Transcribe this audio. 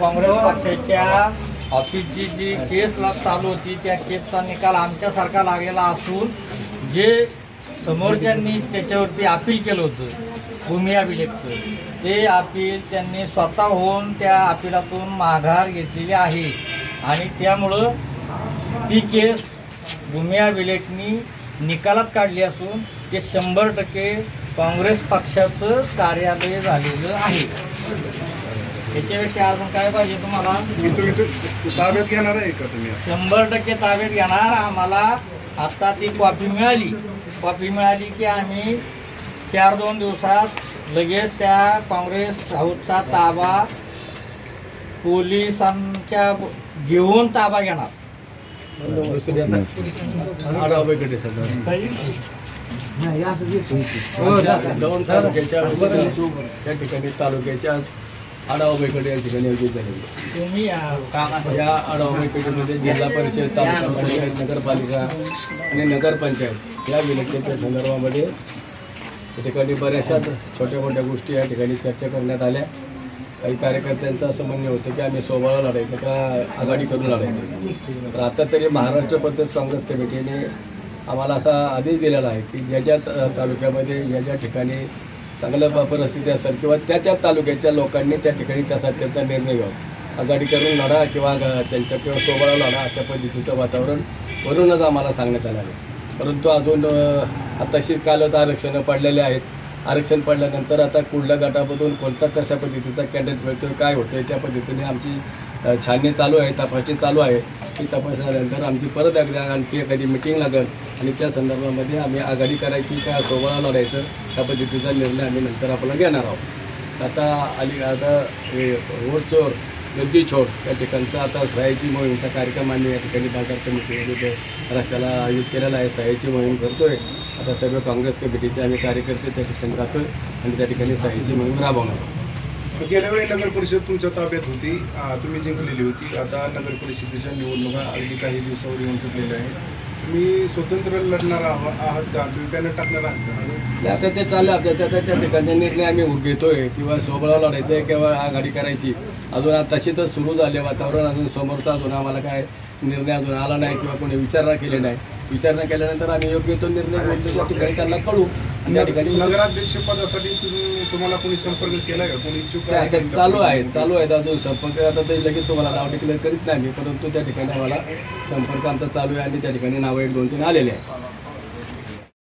काँग्रेस पक्षाच्या ऑफिसची जी केस चालू होती त्या केसचा निकाल आमच्यासारखा लागलेला असून जे समोरच्यांनी त्याच्यावरती अपील केलं होतं भूमी अभिलेखचं ते अपील त्यांनी स्वतःहून त्या अपिलातून माघार घेतलेली आहे आणि त्यामुळं ती केस भूमी अभिलेखनी निकालात काढली असून ते 100% काँग्रेस पक्षाचं कार्यालय झालेलं आहे। याच्यापेक्षा अजून काय पाहिजे तुम्हाला? ताब्यात घेणार आहे का तुम्ही? 100% ताब्यात घेणार। आम्हाला आता ती कॉपी मिळाली की आम्ही 4-2 दिवसात लगेच त्या काँग्रेस हाऊसचा ताबा पोलिसांच्या घेऊन ताबा घेणार। त्या ठिकाणी तालुक्याच्या आढावा बैठक या ठिकाणी आयोजित झालेली। तुम्ही या आढावा बैठकीमध्ये जिल्हा परिषद, तालुका पंचायत, नगरपालिका आणि नगरपंचायत या इलेक्शनच्या संदर्भामध्ये या ठिकाणी बऱ्याचशा छोट्या मोठ्या गोष्टी या ठिकाणी चर्चा करण्यात आल्या। काही कार्यकर्त्यांचं असं म्हणणं होतं की आम्ही सोबळा लढायचं का आघाडी करून लढायचं। तर आता तरी महाराष्ट्र प्रदेश काँग्रेस कमिटीने आम्हाला असा आदेश दिलेला आहे की ज्या ज्या तालुक्यामध्ये ज्या ठिकाणी चांगलं परिस्थिती असेल किंवा त्या तालुक्याच्या लोकांनी त्या ठिकाणी त्यासाठी त्यांचा निर्णय घ्यावा। आघाडी करून लढा किंवा त्यांच्या किंवा सोबळा लढा अशा पद्धतीचं वातावरण वरूनच आम्हाला सांगण्यात आलं आहे। परंतु अजून आताशी कालच आरक्षणं पडलेले आहेत। आरक्षण पडल्यानंतर आता कुठल्या गटामधून कोणता कशा पद्धतीचा कॅन्डिडेट मिळतो काय होतं त्या पद्धतीने आमची छाननी चालू आहे, तपासणी चालू आहे। ही तपासणी झाल्यानंतर आमची परत एकदा आणखी एखादी मिटिंग लागेल आणि त्या संदर्भामध्ये आम्ही आघाडी करायची का सोबळा लढायचं त्या पद्धतीचा निर्णय आम्ही नंतर आपला घेणार आहोत। आता रोड चोर नदी छोड या ठिकाणचा आता सहाय्याची मोहीमचा कार्यक्रम आम्ही या ठिकाणी बाजार कमिटी रस्त्याला आयोजित केलेला आहे। सहाय्याची मोहीम करतोय। आता सर्व काँग्रेस कमिटीचे आम्ही कार्यकर्ते त्या ठिकाणी राहतोय आणि त्या ठिकाणी सहाय्याची मोहीम राबवणार। गेल्या वेळी नगर परिषद तुमच्या ताब्यात होती, तुम्ही जिंकलेली होती। आता नगर परिषदेच्या निवडणुका अगदी काही दिवसावर येऊन चुकलेल्या आहेत। तुम्ही स्वतंत्र लढणार आहात का? तुम्ही पॅनल टाकणार आहात का? आता ते चाललं त्या ठिकाणी निर्णय आम्ही घेतोय किंवा सोबळा लढायचं आहे किंवा आघाडी करायची अजून तशी तर सुरू झाले वातावरण अजून समोरचा अजून आम्हाला काय निर्णय अजून आला नाही किंवा कोणी विचारणा केली नाही। विचारणा केल्यानंतर आम्ही योग्य तो निर्णय घेतलो त्या ठिकाणी त्यांना कळू। त्या ठिकाणी नगराध्यक्ष पदासाठी तुम्हाला कोणी संपर्क केला का? कोणी इच्छुक आहे? चालू आहे अजून संपर्क। आता ते लगेच तुम्हाला नाव डिक्लेअर करीत नाही परंतु त्या ठिकाणी आम्हाला संपर्क आमचा चालू आहे आणि त्या ठिकाणी नावं 1-2-3 आलेले आहे।